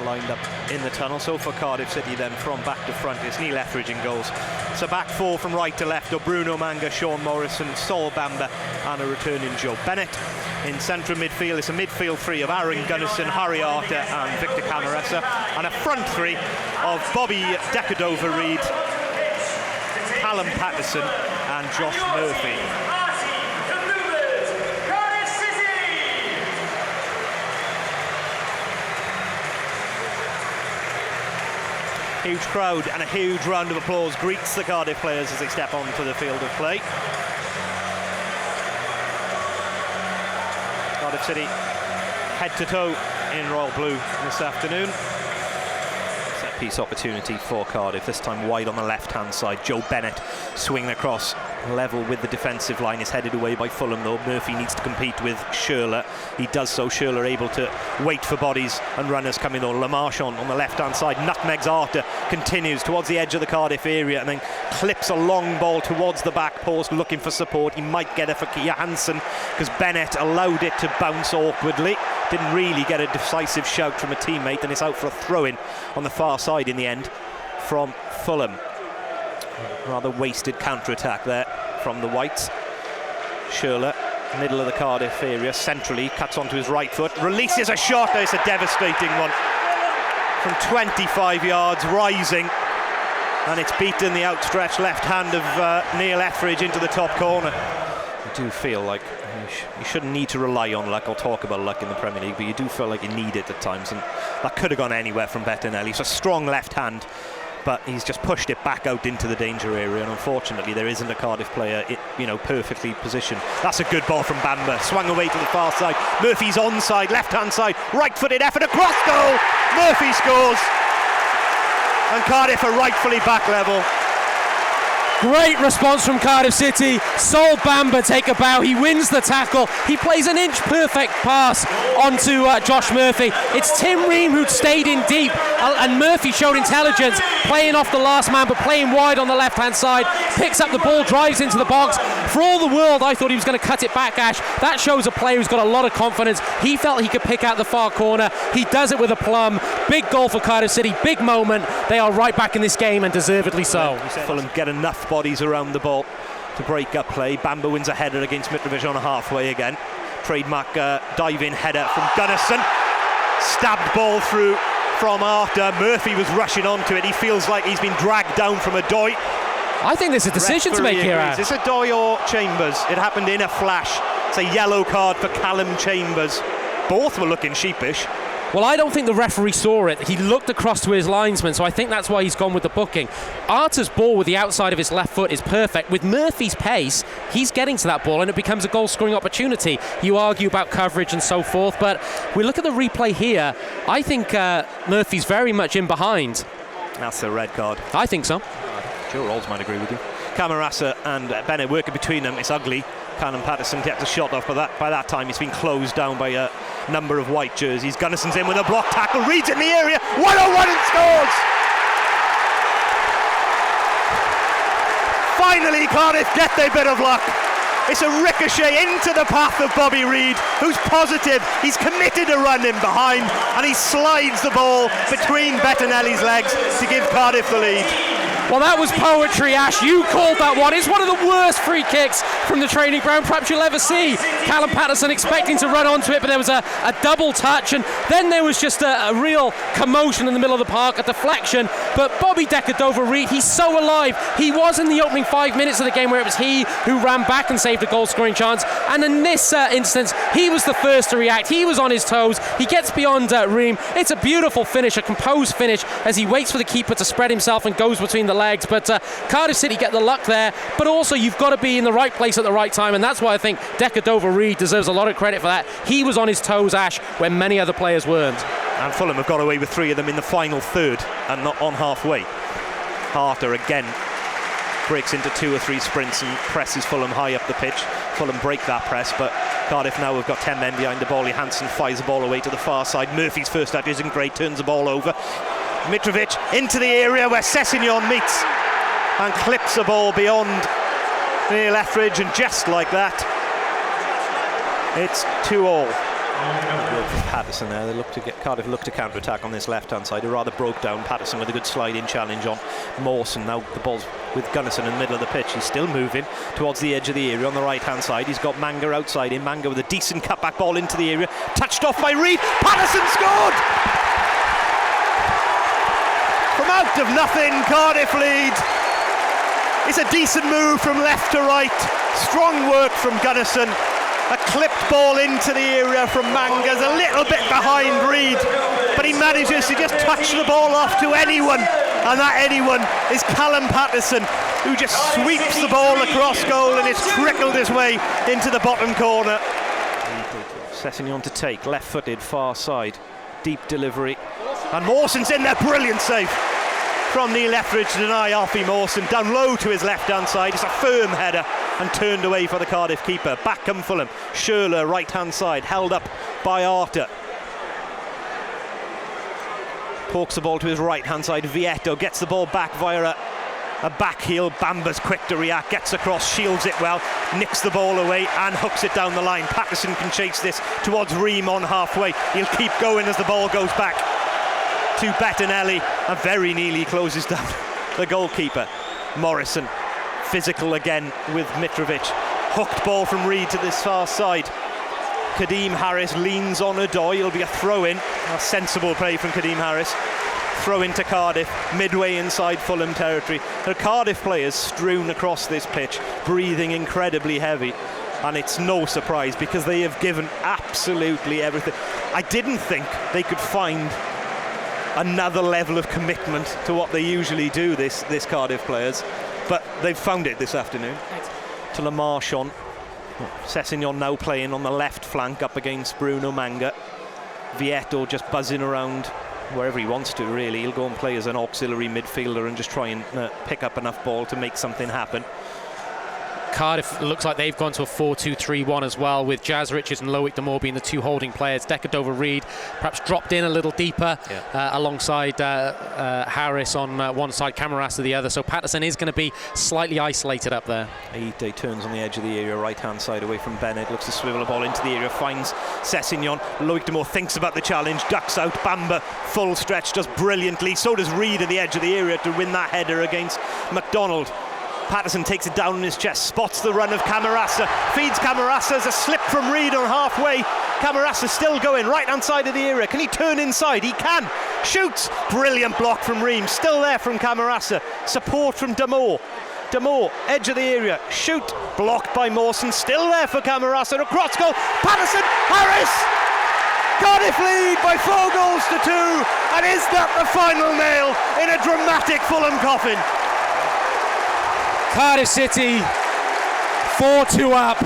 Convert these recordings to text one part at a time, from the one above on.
lined up in the tunnel. So for Cardiff City then, from back to front, it's Neil Etheridge in goals. So back four from right to left are Bruno Manga, Sean Morrison, Sol Bamba and a returning Joe Bennett. In central midfield, it's a midfield three of Aaron Gunnison, Harry Arter and Victor Camarasa, and a front three of Bobby Decordova-Reid, Callum Patterson and Josh Murphy. Huge crowd and a huge round of applause greets the Cardiff players as they step onto the field of play. Cardiff City head to toe in royal blue this afternoon. Set piece opportunity for Cardiff, this time wide on the left hand side. Joe Bennett swinging across, level with the defensive line, is headed away by Fulham though. Murphy needs to compete with Schürrle. He does so. Schürrle able to wait for bodies and runners coming though. Lamarche on the left hand side, nutmegs Arter, continues towards the edge of the Cardiff area and then clips a long ball towards the back post looking for support. He might get it for Kia Hansen because Bennett allowed it to bounce awkwardly. Didn't really get a decisive shout from a teammate, and it's out for a throw-in on the far side in the end from Fulham. Rather wasted counter-attack there from the Whites. Schürrle, middle of the Cardiff area, centrally, cuts onto his right foot, releases a shot. It's a devastating one from 25 yards, rising, and it's beaten the outstretched left hand of Neil Etheridge into the top corner. I do feel like you shouldn't need to rely on luck or talk about luck in the Premier League, but you do feel like you need it at times, and that could have gone anywhere from Bettinelli. It's a strong left hand, but he's just pushed it back out into the danger area, and unfortunately there isn't a Cardiff player perfectly positioned. That's a good ball from Bamba, swung away to the far side. Murphy's onside, left hand side, right footed effort, across goal. Murphy scores, and Cardiff are rightfully back level. Great response from Cardiff City. Sol Bamba take a bow. He wins the tackle. He plays an inch perfect pass onto Josh Murphy. It's Tim Ream who stayed in deep, and Murphy showed intelligence, playing off the last man but playing wide on the left hand side. Picks up the ball, drives into the box. For all the world I thought he was going to cut it back, Ash. That shows a player who's got a lot of confidence. He felt he could pick out the far corner. He does it with aplomb. Big goal for Cardiff City, big moment. They are right back in this game, and deservedly so. Fulham get enough bodies around the ball to break up play. Bamba wins a header against Mitrovic on a halfway again. Trademark dive-in header from Gunnison. Stabbed ball through from Arter. Murphy was rushing onto it. He feels like he's been dragged down from a Doy. I think there's a decision to make here. Is this a Doy or Chambers? It happened in a flash. It's a yellow card for Callum Chambers. Both were looking sheepish. Well, I don't think the referee saw it. He looked across to his linesman, so I think that's why he's gone with the booking. Arter's ball with the outside of his left foot is perfect. With Murphy's pace, he's getting to that ball and it becomes a goal-scoring opportunity. You argue about coverage and so forth, but we look at the replay here. I think Murphy's very much in behind. That's a red card. I think so. Joe Rolls might agree with you. Camarasa and Bennett working between them. It's ugly. Callum Patterson gets a shot off, but by that time he's been closed down by a number of white jerseys. Gunnison's in with a block tackle, reads in the area, 1-on-1 and scores! Finally Cardiff get their bit of luck. It's a ricochet into the path of Bobby Reid, who's positive. He's committed to run in behind, and he slides the ball between Bettinelli's legs to give Cardiff the lead. Well, that was poetry, Ash. You called that one. It's one of the worst free kicks from the training ground perhaps you'll ever see. Callum Patterson expecting to run onto it, but there was a double touch, and then there was just a real commotion in the middle of the park, a deflection. But Bobby Decordova-Reid, he's so alive. He was in the opening 5 minutes of the game where it was he who ran back and saved a goal-scoring chance, and in this instance, he was the first to react. He was on his toes. He gets beyond Ream. It's a beautiful finish, a composed finish, as he waits for the keeper to spread himself and goes between the legs. But Cardiff City get the luck there, but also you've got to be in the right place at the right time, and that's why I think Decordova-Reid deserves a lot of credit for that. He was on his toes, Ash, when many other players weren't. And Fulham have got away with 3 of them in the final third and not on halfway. Arter again breaks into 2 or 3 sprints and presses Fulham high up the pitch. Fulham break that press, but Cardiff now have got 10 men behind the ball. Hansen fires the ball away to the far side. Murphy's first touch isn't great, turns the ball over. Mitrovic into the area where Sessegnon meets and clips the ball beyond Neil Etheridge, and just like that, it's 2-2. Patterson there. Cardiff looked to counter-attack on this left-hand side. It rather broke down. Patterson with a good slide-in challenge on Mawson. Now the ball's with Gunnison in the middle of the pitch. He's still moving towards the edge of the area on the right-hand side. He's got Manga outside him. Manga with a decent cutback ball into the area. Touched off by Reid. Patterson scored! From out of nothing, Cardiff lead. It's a decent move from left to right. Strong work from Gunnison. A clipped ball into the area from Mangas, a little bit behind Reid, but he manages to just touch the ball off to anyone, and that anyone is Callum Patterson, who just sweeps the ball across goal, and it's trickled his way into the bottom corner. Sessegnon to take, left-footed, far side, deep delivery, and Mawson's in there, brilliant save from Neil Etheridge to deny Alfie Mawson, down low to his left-hand side. It's a firm header and turned away for the Cardiff keeper. Back come Fulham. Schürrle, right-hand side, held up by Arter. Pokes the ball to his right-hand side. Vietto gets the ball back via a back heel. Bamba's quick to react, gets across, shields it well, nicks the ball away and hooks it down the line. Patterson can chase this towards Ream on halfway. He'll keep going as the ball goes back to Bettinelli and very nearly closes down the goalkeeper. Morrison, physical again with Mitrovic. Hooked ball from Reid to this far side. Kadeem Harris leans on Odoi. It'll be a throw-in. A sensible play from Kadeem Harris. Throw into Cardiff, midway inside Fulham territory. The Cardiff players strewn across this pitch, breathing incredibly heavy. And it's no surprise because they have given absolutely everything. I didn't think they could find another level of commitment to what they usually do, this Cardiff players, but they've found it this afternoon. To Le Marchand. Sessegnon now playing on the left flank up against Bruno Manga. Vietto just buzzing around wherever he wants to, really. He'll go and play as an auxiliary midfielder and just try and pick up enough ball to make something happen. Cardiff looks like they've gone to a 4-2-3-1 as well, with Jazz Richards and Loic Damour being the two holding players. Decordova-Reid perhaps dropped in a little deeper alongside Harris on one side, Camarasa the other. So Patterson is going to be slightly isolated up there. He turns on the edge of the area, right-hand side away from Bennett, looks to swivel the ball into the area, finds Sessegnon. Loic Damour thinks about the challenge, ducks out. Bamba, full stretch, does brilliantly. So does Reid at the edge of the area to win that header against McDonald. Patterson takes it down on his chest, spots the run of Camarasa, feeds Camarasa as a slip from Reid on halfway. Camarasa still going, right-hand side of the area. Can he turn inside? He can. Shoots. Brilliant block from Ream. Still there from Camarasa. Support from Damour. Damour, edge of the area. Shoot. Blocked by Mawson. Still there for Camarasa. Across goal. Patterson. Harris. Cardiff lead by 4 goals to 2. And is that the final nail in a dramatic Fulham coffin? Cardiff City 4-2 up,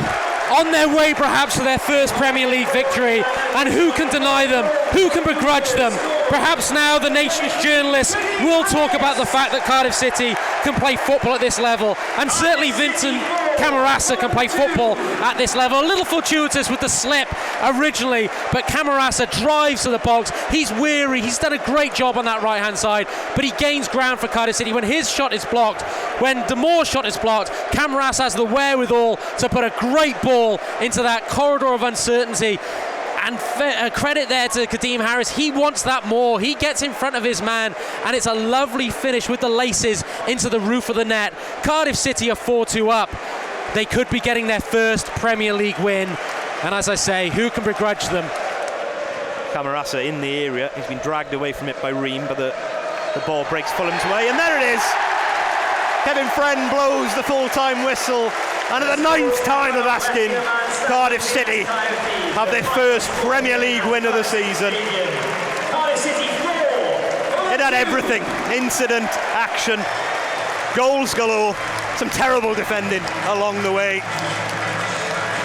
on their way perhaps to their first Premier League victory, and who can deny them? Who can begrudge them? Perhaps now the nation's journalists will talk about the fact that Cardiff City can play football at this level, and certainly Vincent Camarasa can play football at this level. A little fortuitous with the slip originally, but Camarasa drives to the box. He's weary, he's done a great job on that right hand side, but he gains ground for Cardiff City. When his shot is blocked, when Damour's shot is blocked, Camarasa has the wherewithal to put a great ball into that corridor of uncertainty. And credit there to Kadeem Harris. He wants that more. He gets in front of his man, and it's a lovely finish with the laces into the roof of the net. Cardiff City are 4-2 up. They could be getting their first Premier League win, and as I say, who can begrudge them? Camarasa in the area. He's been dragged away from it by Ream, but the ball breaks Fulham's way, and there it is. Kevin Friend blows the full-time whistle, and at the 9th time of asking, Cardiff City have their first Premier League win of the season. It had everything: incident, action, goals galore, some terrible defending along the way.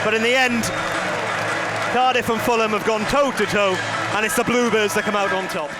But in the end, Cardiff and Fulham have gone toe-to-toe, and it's the Bluebirds that come out on top.